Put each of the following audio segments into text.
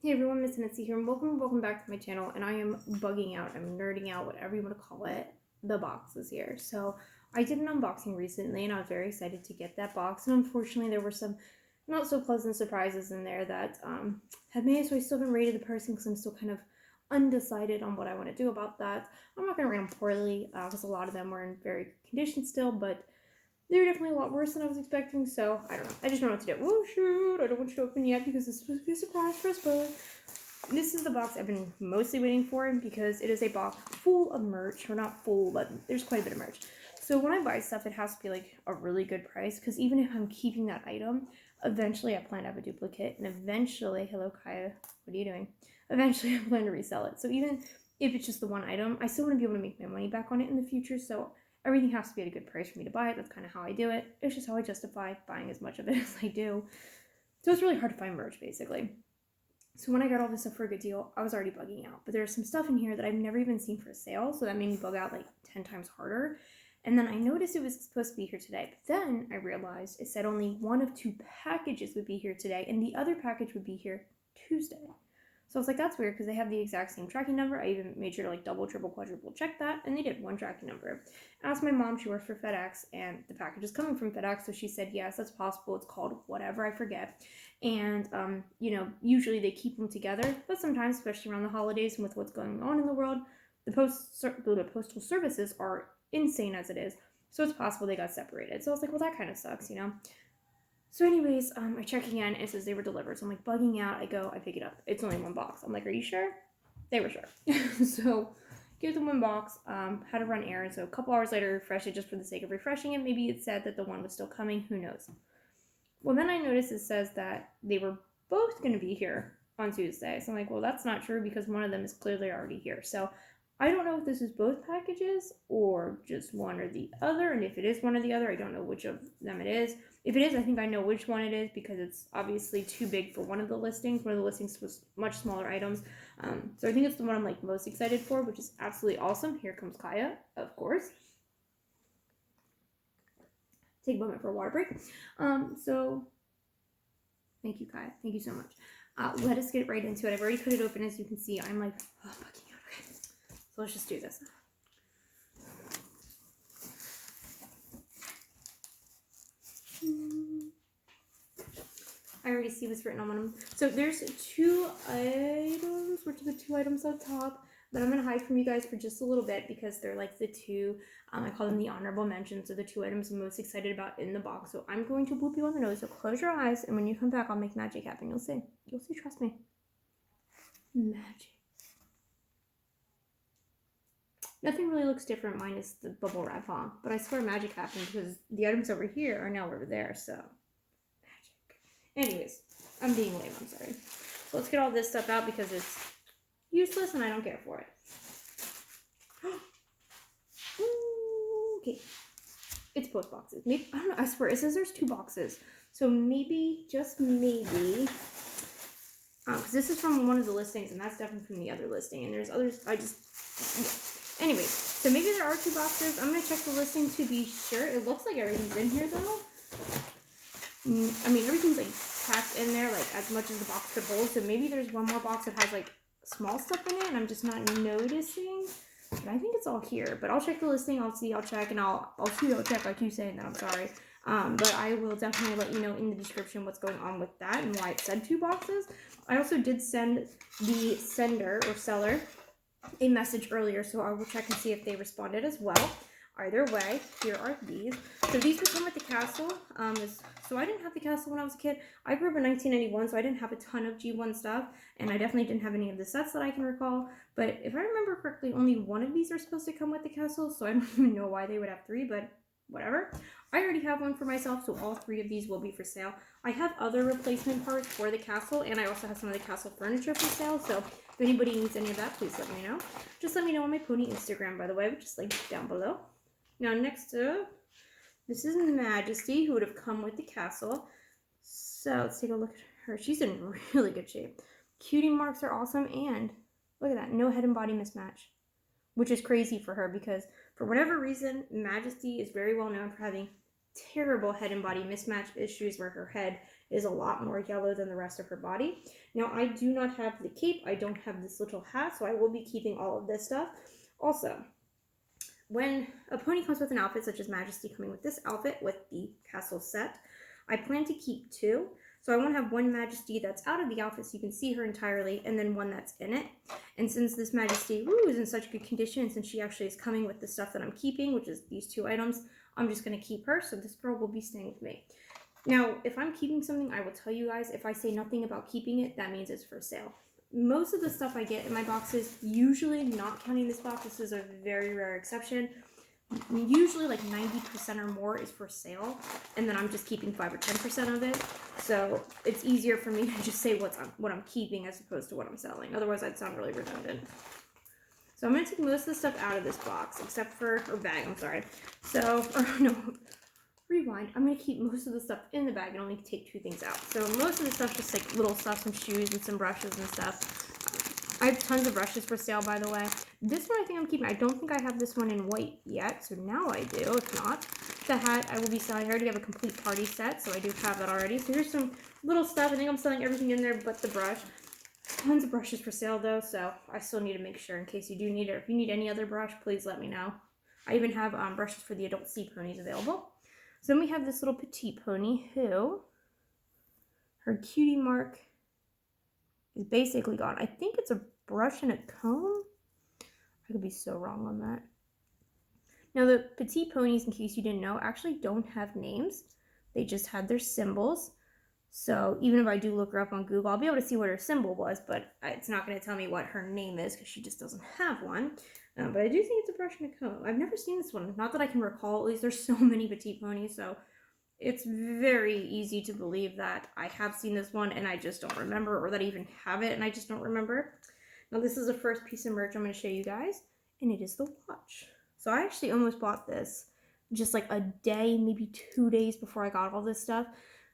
Hey everyone, Miss Nancy here, and welcome back to my channel. And I am bugging out, I'm nerding out, whatever you want to call it. The box is here. So I did an unboxing recently, and I was very excited to get that box. And unfortunately, there were some not so pleasant surprises in there that had made it so I still haven't rated the person because I'm still kind of undecided on what I want to do about that. I'm not going to rate them poorly because a lot of them were in very good condition still, but they were definitely a lot worse than I was expecting, so I don't know. I just don't know what to do. Oh shoot, I don't want you to open yet because this is supposed to be a surprise for us, but this is the box I've been mostly waiting for because it is a box full of merch. Or not full, but there's quite a bit of merch. So when I buy stuff, it has to be like a really good price because even if I'm keeping that item, eventually I plan to have a duplicate, and eventually, hello Kaya, what are you doing? Eventually I plan to resell it. So even if it's just the one item, I still want to be able to make my money back on it in the future, so everything has to be at a good price for me to buy it. That's kind of how I do it. It's just how I justify buying as much of it as I do. So it's really hard to find merch, basically. So when I got all this stuff for a good deal, I was already bugging out. But there's some stuff in here that I've never even seen for sale, so that made me bug out like 10 times harder. And then I noticed it was supposed to be here today. But then I realized it said only one of 2 packages would be here today, and the other package would be here Tuesday. So I was like, that's weird because they have the exact same tracking number. I even made sure to like double, triple, quadruple check that, and they did one tracking number. I asked my mom, she works for FedEx, and the package is coming from FedEx, so she said, yes, that's possible. It's called whatever, I forget. And, usually they keep them together, but sometimes, especially around the holidays and with what's going on in the world, the postal services are insane as it is, so it's possible they got separated. So I was like, well, that kind of sucks, So anyways, I check again, it says they were delivered. So I'm like bugging out. I go, I pick it up. It's only one box. I'm like, are you sure? They were sure. So give them one box, had to run errands. So a couple hours later, refresh it just for the sake of refreshing it. Maybe it said that the one was still coming. Who knows? Well, then I noticed it says that they were both going to be here on Tuesday. So I'm like, well, that's not true because one of them is clearly already here. So I don't know if this is both packages or just one or the other. And if it is one or the other, I don't know which of them it is. If it is, I think I know which one it is because it's obviously too big for one of the listings. One of the listings was much smaller items. So I think it's the one I'm like most excited for, which is absolutely awesome. Here comes Kaya, of course. Take a moment for a water break. So thank you, Kaya. Thank you so much. Let us get right into it. I've already cut it open, as you can see. I'm like, oh, fucking out. Okay. So let's just do this. I already see what's written on one of them. So there's 2 items, which are the 2 items up top, that I'm going to hide from you guys for just a little bit because they're like the 2, I call them the honorable mentions, or the 2 items I'm most excited about in the box. So I'm going to boop you on the nose, so close your eyes, and when you come back, I'll make magic happen. You'll see. You'll see, trust me. Magic. Nothing really looks different minus the bubble wrap on, but I swear magic happened because the items over here are now over there, so magic. Anyways, I'm being lame, I'm sorry. So let's get all this stuff out because it's useless and I don't care for it. Okay. It's both boxes. Maybe, I don't know, I swear, it says there's 2 boxes. So maybe, just maybe, because this is from one of the listings and that's definitely from the other listing, and there's others, yeah. Anyways, so maybe there are 2 boxes. I'm going to check the listing to be sure. It looks like everything's in here though. I mean, everything's like packed in there, like as much as the box could hold. So maybe there's one more box that has like small stuff in it and I'm just not noticing. But I think it's all here. But I'll check the listing. I'll see. I'll check, and I'll check. I keep saying that. I'm sorry. But I will definitely let you know in the description what's going on with that and why it said 2 boxes. I also did send the sender or seller a message earlier, so I will check and see if they responded as well. Either way, here are these. So these would come with the castle. So I didn't have the castle when I was a kid. I grew up in 1991, so I didn't have a ton of G1 stuff, and I definitely didn't have any of the sets that I can recall. But if I remember correctly, only one of these are supposed to come with the castle, so I don't even know why they would have 3, but whatever. I already have one for myself, so all 3 of these will be for sale. I have other replacement parts for the castle, and I also have some of the castle furniture for sale, so if anybody needs any of that, please let me know. Just let me know on my pony Instagram, by the way, which is linked down below. Now, next up, this is Majesty, who would have come with the castle. So, let's take a look at her. She's in really good shape. Cutie marks are awesome, and look at that, no head and body mismatch, which is crazy for her because, for whatever reason, Majesty is very well known for having terrible head and body mismatch issues where her head is a lot more yellow than the rest of her body. Now, I do not have the cape. I don't have this little hat, so I will be keeping all of this stuff. Also, when a pony comes with an outfit, such as Majesty coming with this outfit with the castle set, I plan to keep 2. So I want to have one Majesty that's out of the outfit so you can see her entirely, and then one that's in it. And since this Majesty is in such good condition, and since she actually is coming with the stuff that I'm keeping, which is these 2 items, I'm just going to keep her. So this girl will be staying with me. Now, if I'm keeping something, I will tell you guys. If I say nothing about keeping it, that means it's for sale. Most of the stuff I get in my boxes, usually not counting this box, this is a very rare exception, usually like 90% or more is for sale, and then I'm just keeping 5 or 10% of it. So it's easier for me to just say what I'm keeping as opposed to what I'm selling. Otherwise, I'd sound really redundant. So I'm going to take most of the stuff out of this box, except for, or bag, I'm sorry. So, or no, rewind. I'm going to keep most of the stuff in the bag and only take 2 things out. So most of the stuff, just like little stuff, some shoes and some brushes and stuff. I have tons of brushes for sale, by the way. This one I think I'm keeping. I don't think I have this one in white yet, so now I do. If not, the hat I will be selling. I already have a complete party set, so I do have that already. So here's some little stuff. I think I'm selling everything in there but the brush. Tons of brushes for sale, though, so I still need to make sure in case you do need it. If you need any other brush, please let me know. I even have brushes for the adult sea ponies available. So then we have this little petite pony who, her cutie mark is basically gone. I think it's a brush and a comb. I could be so wrong on that. Now the petite ponies, in case you didn't know, actually don't have names. They just had their symbols. So even if I do look her up on Google, I'll be able to see what her symbol was, but it's not going to tell me what her name is because she just doesn't have one. But I do think it's a brush and a comb. I've never seen this one. Not that I can recall. At least there's so many petite ponies, so it's very easy to believe that I have seen this one and I just don't remember, or that I even have it and I just don't remember. Now this is the first piece of merch I'm going to show you guys, and it is the watch. So I actually almost bought this just like a day, maybe 2 days before I got all this stuff.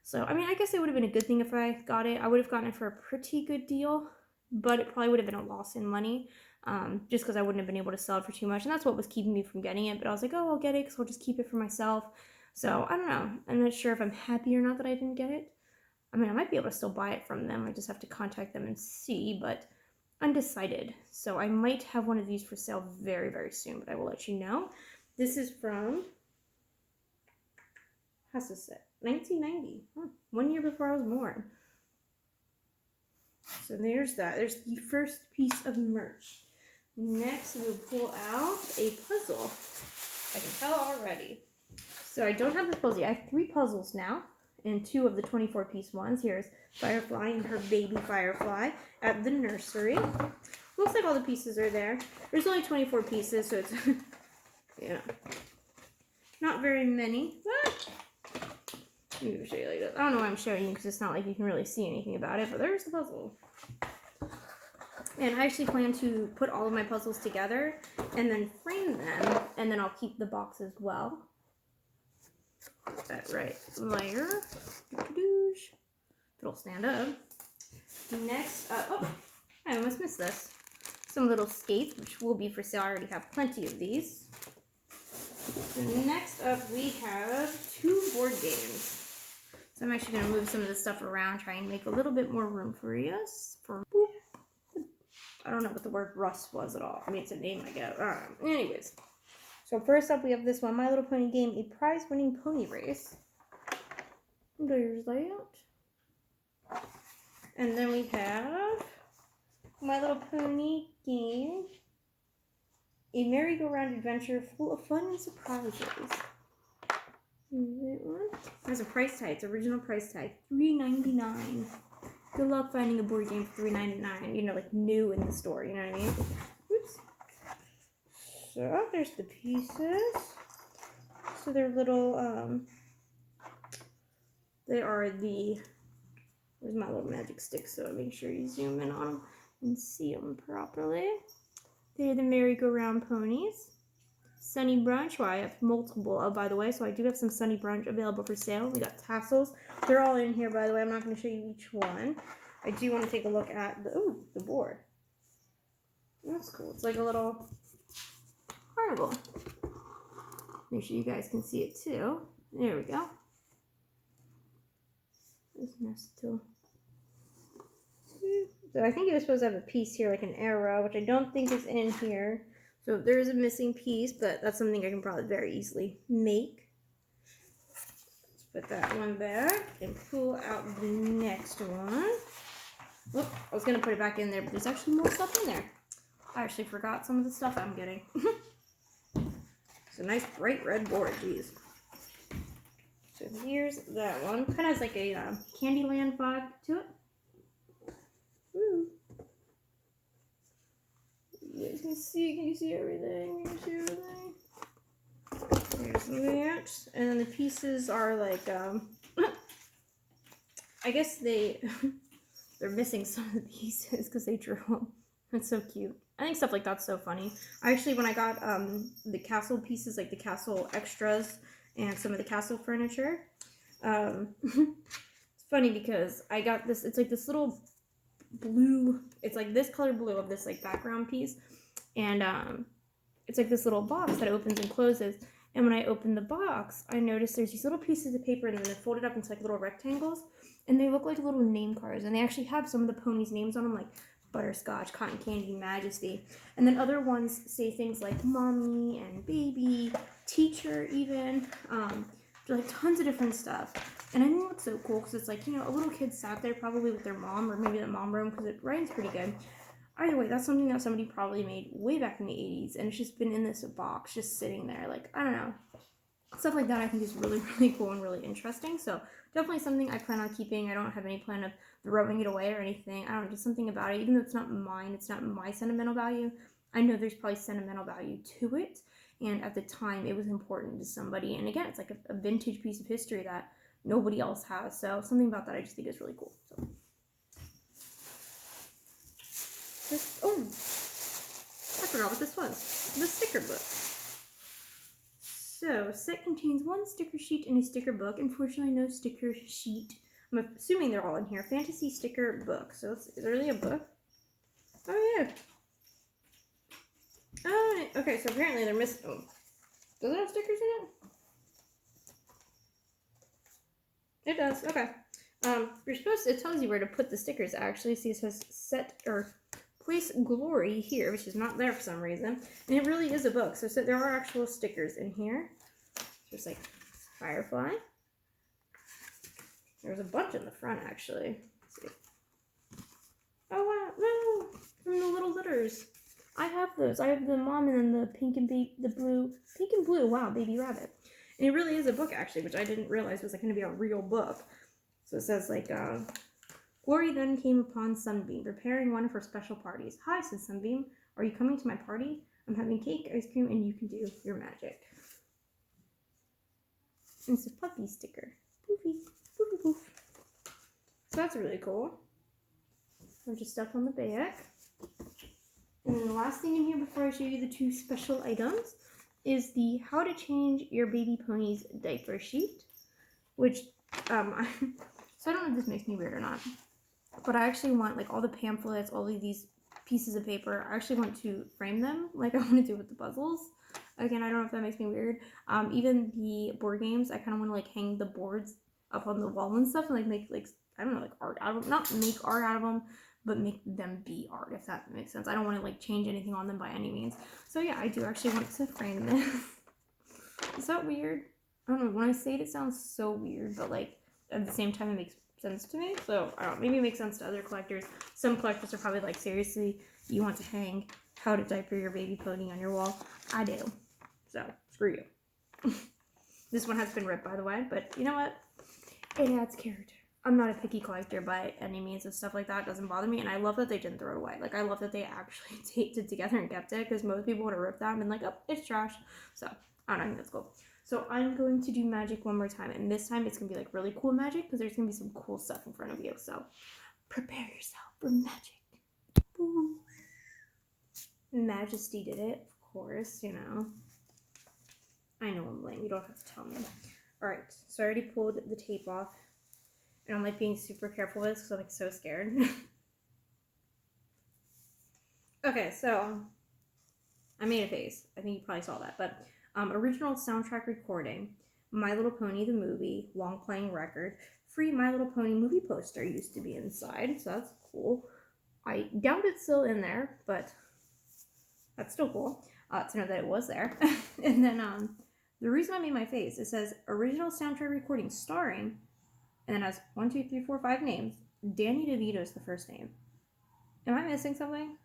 So, I mean, I guess it would have been a good thing if I got it. I would have gotten it for a pretty good deal, but it probably would have been a loss in money, just because I wouldn't have been able to sell it for too much, and that's what was keeping me from getting it. But I was like, oh, I'll get it because I'll just keep it for myself. So, I don't know. I'm not sure if I'm happy or not that I didn't get it. I mean, I might be able to still buy it from them. I just have to contact them and see, but undecided. So I might have one of these for sale very, very soon, but I will let you know. This is from, how's this set? 1990. 1 year before I was born. So there's that. There's the first piece of merch. Next, we'll pull out a puzzle. I can tell already. So I don't have the puzzle yet. I have 3 puzzles now, and 2 of the 24-piece ones. Here's Firefly and her baby Firefly at the nursery. Looks like all the pieces are there. There's only 24 pieces, so it's, not very many. Let me show you like this. I don't know why I'm showing you because it's not like you can really see anything about it, but there's the puzzle. And I actually plan to put all of my puzzles together and then frame them, and then I'll keep the box as well. Put that right layer. It'll stand up. Next up, oh, I almost missed this. Some little skates, which will be for sale. I already have plenty of these. And next up, we have 2 board games. So I'm actually going to move some of this stuff around, try and make a little bit more room for us. I don't know what the word rust was at all. I mean, it's a name, I guess. Anyways. So first up, we have this one, My Little Pony Game, a prize-winning pony race. There's layout. And then we have My Little Pony Game, a merry-go-round adventure full of fun and surprises. There's a price tag. It's original price tag, $3.99. Good luck finding a board game for $3.99. You know, like new in the store. You know what I mean? Oops. So there's the pieces. So they're little. They are the. Where's my little magic stick? So make sure you zoom in on them and see them properly. They're the merry-go-round ponies. Sunny Brunch, well, I have multiple of, by the way, so I do have some Sunny Brunch available for sale. We got tassels. They're all in here, by the way. I'm not going to show you each one. I do want to take a look at the board. That's cool. It's like a little carnival. Make sure you guys can see it too. There we go. this mess too. So I think it was supposed to have a piece here, like an arrow, which I don't think is in here. So there is a missing piece, but that's something I can probably very easily make. Let's put that one back and pull out the next one. Whoop, I was going to put it back in there, but there's actually more stuff in there. I actually forgot some of the stuff I'm getting. It's a nice bright red board, geez. So here's that one. Kind of has like a Candyland vibe to it. Woo. You guys can you see everything? Can you see everything? Here's that. And then the pieces are like, I guess they're missing some of the pieces because they drew them. That's so cute. I think stuff like that's so funny. Actually, when I got the castle pieces, like the castle extras and some of the castle furniture, it's funny because I got this, it's like this little blue, it's like this color blue of this like background piece, and it's like this little box that opens and closes. And when I opened the box, I noticed there's these little pieces of paper, and then they're folded up into like little rectangles, and they look like little name cards, and they actually have some of the ponies' names on them, like Butterscotch, Cotton Candy, Majesty. And then other ones say things like mommy and baby, teacher even, like tons of different stuff. And I think it's so cool because it's like, you know, a little kid sat there probably with their mom, or maybe the mom room, because it writing's pretty good. Either way, that's something that somebody probably made way back in the 80s, and it's just been in this box, just sitting there, like, I don't know. Stuff like that I think is really, really cool and really interesting. So definitely something I plan on keeping. I don't have any plan of throwing it away or anything. I don't know, just something about it. Even though it's not mine, it's not my sentimental value, I know there's probably sentimental value to it. And at the time, it was important to somebody. And again, it's like a vintage piece of history that nobody else has. So something about that I just think is really cool. So. I forgot what this was. The sticker book. So, set contains one sticker sheet and a sticker book. Unfortunately, no sticker sheet. I'm assuming they're all in here. Fantasy sticker book. So, is there really a book? Oh, yeah. Oh, okay, so apparently they're missing. Oh. Does it have stickers in it? It does, okay. You're supposed to, it tells you where to put the stickers actually. See, it says set or place glory here, which is not there for some reason. And it really is a book. So there are actual stickers in here. There's like Firefly. There's a bunch in the front actually. Let's see. Oh wow, no! From the little litters. I have those. I have the mom and then the pink and blue. Pink and blue, wow, baby rabbit. And it really is a book actually, which I didn't realize was like going to be a real book. So it says like, Glory then came upon Sunbeam, preparing one of her special parties. Hi, said Sunbeam. Are you coming to my party? I'm having cake, ice cream, and you can do your magic. And it's a puppy sticker. Poofy, poofy, poof. So that's really cool. A bunch of stuff on the back. And then the last thing in here before I show you the two special items is the How to Change Your Baby Pony's Diaper Sheet, which, so I don't know if this makes me weird or not, but I actually want, like, all the pamphlets, all of these pieces of paper, I actually want to frame them like I want to do with the puzzles. Again, I don't know if that makes me weird. Even the board games, I kind of want to, like, hang the boards up on the wall and stuff and, like, make, like, I don't know, like, art out of them. Not make art out of them, but make them be art, if that makes sense. I don't want to, like, change anything on them by any means. So, yeah, I do actually want to frame this. Is that weird? I don't know. When I say it, it sounds so weird, but, like, at the same time, it makes sense to me. So, I don't know. Maybe it makes sense to other collectors. Some collectors are probably like, seriously, you want to hang How to Diaper Your Baby Pony on your wall? I do. So, screw you. This one has been ripped, by the way, but you know what? It adds character. I'm not a picky collector by any means and stuff like that. It doesn't bother me, and I love that they didn't throw it away. Like, I love that they actually taped it together and kept it, because most people would have ripped that and been like, oh, it's trash. So, I don't know, I think that's cool. So, I'm going to do magic one more time, and this time it's going to be, like, really cool magic, because there's going to be some cool stuff in front of you. So, prepare yourself for magic. Boom. Majesty did it, of course, you know. I know I'm lame. You don't have to tell me. Alright, so I already pulled the tape off. And I'm like being super careful with this because I'm like so scared. Okay, so I made a face. I think you probably saw that. But original soundtrack recording, My Little Pony the movie, long playing record, free My Little Pony movie poster used to be inside, so that's cool. I doubt it's still in there, but that's still cool to know that it was there. And then the reason I made my face, it says original soundtrack recording starring, and then has 1, 2, 3, 4, 5 names. Danny DeVito is the first name. Am I missing something?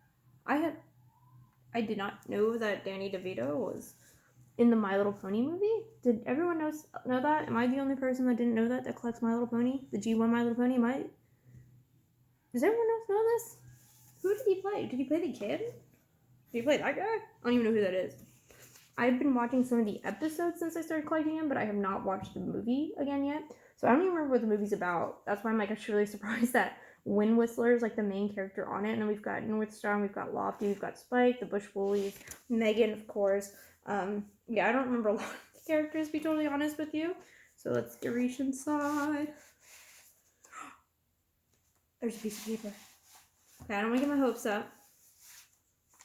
I did not know that Danny DeVito was in the My Little Pony movie. Did everyone know that? Am I the only person that didn't know that collects My Little Pony? The G1 My Little Pony? Does everyone else know this? Who did he play? Did he play the kid? Did he play that guy? I don't even know who that is. I've been watching some of the episodes since I started collecting them, but I have not watched the movie again yet. So I don't even remember what the movie's about. That's why I'm like actually really surprised that Wind Whistler is like the main character on it. And then we've got North Star, we've got Lofty, we've got Spike, the Bush Bullies, Megan, of course. Yeah, I don't remember a lot of the characters, to be totally honest with you. So let's reach inside. There's a piece of paper. Okay, I don't want to get my hopes up,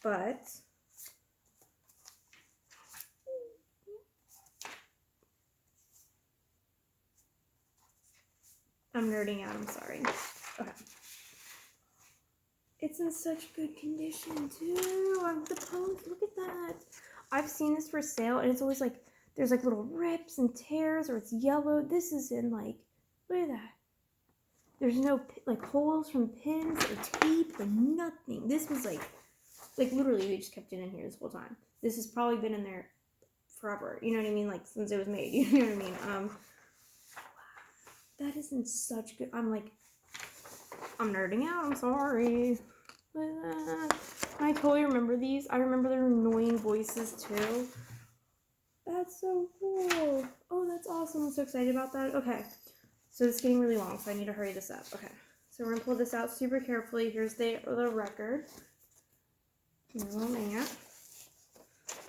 but I'm nerding out, I'm sorry. Okay. It's in such good condition, too. The pose, look at that. I've seen this for sale, and it's always like, there's like little rips and tears, or it's yellow. This is in like, look at that. There's no like holes from pins or tape or nothing. This was like literally we just kept it in here this whole time. This has probably been in there forever. You know what I mean? Like since it was made. You know what I mean? That is in such good. I'm nerding out. I'm sorry. Look at that. I totally remember these. I remember their annoying voices too. That's so cool. Oh, that's awesome. I'm so excited about that. Okay. So it's getting really long, so I need to hurry this up. Okay. So we're going to pull this out super carefully. Here's the record. Oh, man.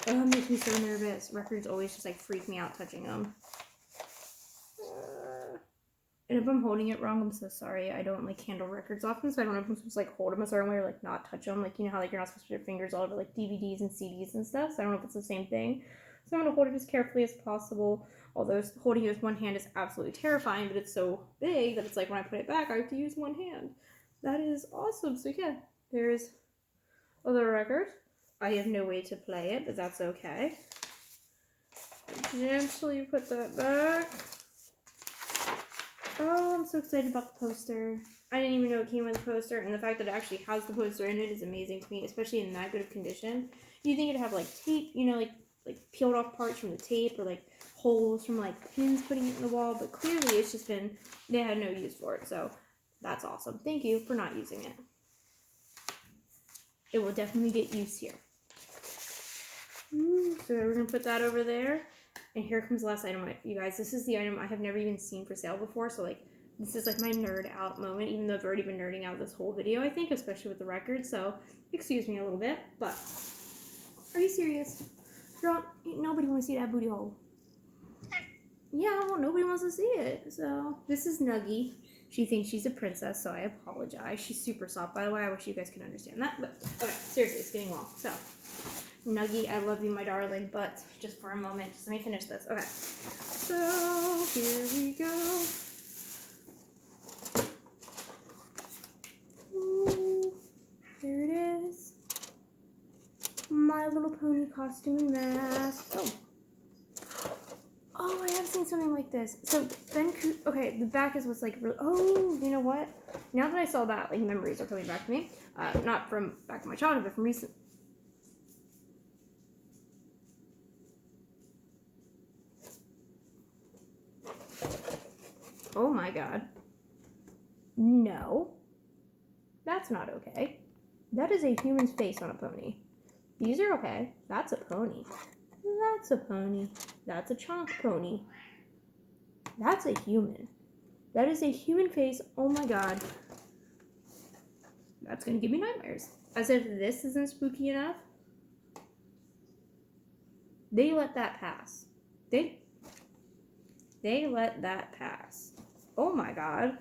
Oh, it makes me so nervous. Records always just, like, freak me out touching them. And if I'm holding it wrong, I'm so sorry. I don't, like, handle records often, so I don't know if I'm supposed to, like, hold them a certain way or, like, not touch them. Like, you know how, like, you're not supposed to put your fingers all over, like, DVDs and CDs and stuff, so I don't know if it's the same thing. So I'm going to hold it as carefully as possible. Although holding it with one hand is absolutely terrifying, but it's so big that it's like when I put it back, I have to use one hand. That is awesome. So yeah, there's the record. I have no way to play it, but that's okay. Gently put that back. Oh, I'm so excited about the poster. I didn't even know it came with the poster, and the fact that it actually has the poster in it is amazing to me, especially in that good of condition. You think it'd have like tape, you know, like peeled off parts from the tape, or like holes from like pins putting it in the wall, but clearly it's just been, they had no use for it, so that's awesome. Thank you for not using it. It will definitely get use here. So we're gonna put that over there, and here comes the last item. You guys, this is the item I have never even seen for sale before, so like this is like my nerd out moment, even though I've already been nerding out this whole video, I think, especially with the record, so excuse me a little bit, but are you serious? Girl, nobody wants to see that booty hole. Yeah, well, nobody wants to see it. So, this is Nuggie. She thinks she's a princess, so I apologize. She's super soft, by the way. I wish you guys could understand that. But, okay, seriously, it's getting long. So, Nuggie, I love you, my darling. But, just for a moment, just let me finish this. Okay. So, here we go. Ooh, there it is. My Little Pony costume and mask. Oh, I have seen something like this. So, okay, the back is what's like really, oh, you know what? Now that I saw that, like, memories are coming back to me. Not from back in my childhood, but from recent. Oh my god. No. That's not okay. That is a human's face on a pony. These are okay. That's a pony. That's a pony. That's a chonk pony. That's a human. That is a human face. Oh my god. That's gonna give me nightmares. As if this isn't spooky enough. They let that pass. They let that pass. Oh my god.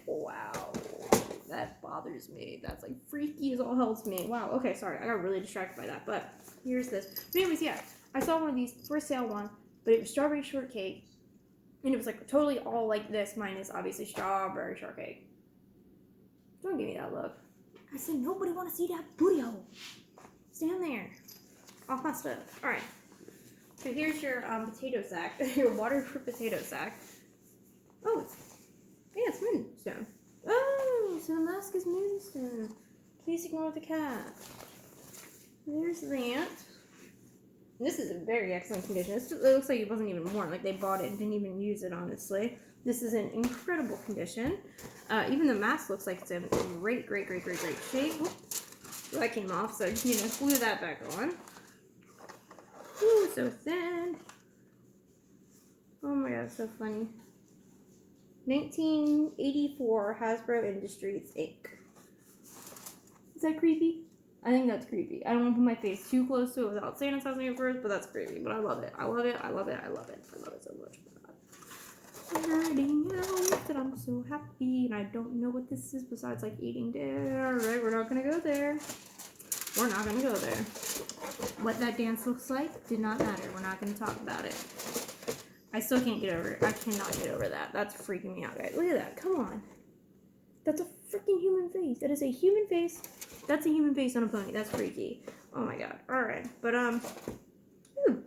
Wow. That bothers me. That's like freaky as all hell to me. Wow. Okay, sorry. I got really distracted by that. But here's this. But anyways, yeah. I saw one of these for sale one, but it was strawberry shortcake. And it was like totally all like this, minus obviously strawberry shortcake. Don't give me that look. I said nobody want to see that booty hole. Stand there. Off my stuff. Alright. So here's your potato sack. Your waterproof potato sack. Oh, yeah, it's moonstone. Oh, so the mask is moonstone. Please ignore the cat. There's that. This is in very excellent condition. It looks like it wasn't even worn. Like they bought it and didn't even use it, honestly. This is in incredible condition. Even the mask looks like it's in great shape. Oops. That came off, so I just need to glue that back on. Ooh, so thin. Oh my god, so funny. 1984 Hasbro Industries Inc. Is that creepy? I think that's creepy. I don't want to put my face too close to it without sanitizing it first, but that's creepy. But I love it. I love it. I love it. I love it. I love it so much. I'm nerding out that I'm so happy, and I don't know what this is besides like eating dinner. Alright, we're not gonna go there. We're not gonna go there. What that dance looks like did not matter. We're not gonna talk about it. I still can't get over it. I cannot get over that. That's freaking me out, guys. Look at that. Come on. That's a freaking human face. That is a human face. That's a human face on a pony. That's freaky. Oh my god. Alright. But,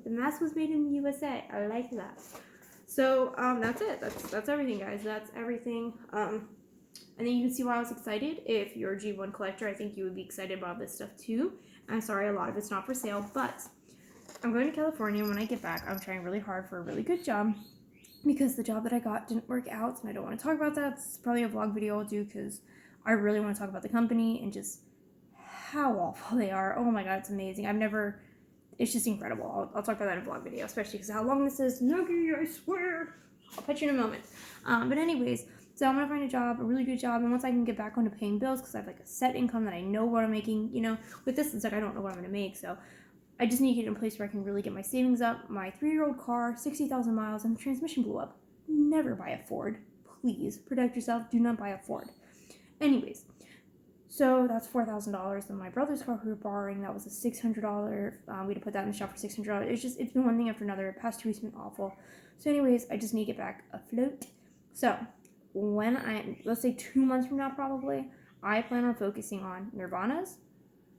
the mask was made in the USA. I like that. So, that's it. That's everything, guys. That's everything. And then you can see why I was excited. If you're a G1 collector, I think you would be excited about this stuff too. I'm sorry, a lot of it's not for sale, but I'm going to California. When I get back, I'm trying really hard for a really good job because the job that I got didn't work out, and I don't want to talk about that. It's probably a vlog video I'll do because I really want to talk about the company and just how awful they are. Oh my god, it's amazing. It's just incredible. I'll talk about that in a vlog video, especially because how long this is. Nuggy, I swear. I'll pet you in a moment. But anyways, so I'm going to find a job, a really good job, and once I can get back onto paying bills, because I have like a set income that I know what I'm making, you know, with this, it's like I don't know what I'm going to make, so I just need to get in a place where I can really get my savings up. My 3-year-old car, 60,000 miles, and the transmission blew up. Never buy a Ford. Please, protect yourself. Do not buy a Ford. Anyways, so that's $4,000. Then my brother's car we were borrowing, that was a $600. We had to put that in the shop for $600. It's been one thing after another. The past 2 weeks have been awful. So anyways, I just need to get back afloat. So when let's say 2 months from now probably, I plan on focusing on Nirvanas,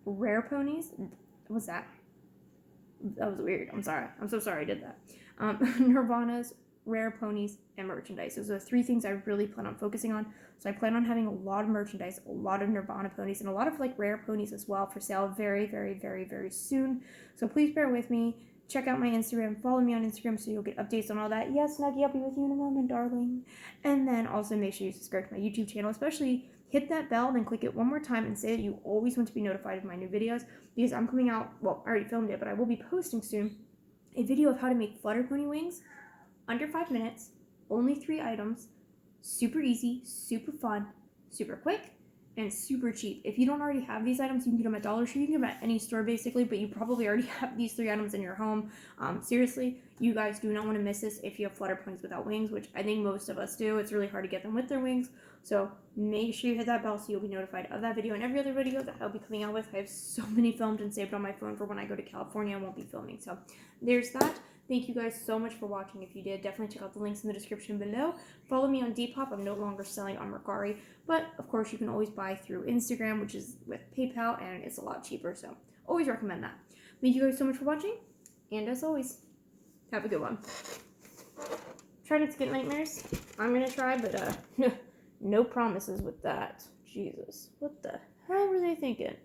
rare ponies. What's that? That was weird. I'm sorry. I'm so sorry I did that. Nirvanas, rare ponies, and merchandise. Those are the 3 things I really plan on focusing on. So I plan on having a lot of merchandise, a lot of Nirvana ponies, and a lot of like rare ponies as well for sale very soon. So please bear with me. Check out my Instagram. Follow me on Instagram so you'll get updates on all that. Yes, Nuggy, I'll be with you in a moment, darling. And then also make sure you subscribe to my YouTube channel, especially hit that bell, then click it one more time and say that you always want to be notified of my new videos because I'm coming out, well, I already filmed it, but I will be posting soon a video of how to make flutter pony wings under 5 minutes, only 3 items, super easy, super fun, super quick, and super cheap. If you don't already have these items, you can get them at Dollar Tree. You can get them at any store basically, but you probably already have these 3 items in your home. Seriously, you guys do not want to miss this if you have flutter ponies without wings, which I think most of us do. It's really hard to get them with their wings. So make sure you hit that bell so you'll be notified of that video and every other video that I'll be coming out with. I have so many filmed and saved on my phone for when I go to California and won't be filming. So there's that. Thank you guys so much for watching. If you did, definitely check out the links in the description below. Follow me on Depop. I'm no longer selling on Mercari, but of course you can always buy through Instagram, which is with PayPal, and it's a lot cheaper, so always recommend that. Thank you guys so much for watching, and as always, have a good one. Try not to get nightmares. I'm gonna try, but no promises with that. Jesus, what the hell were they thinking?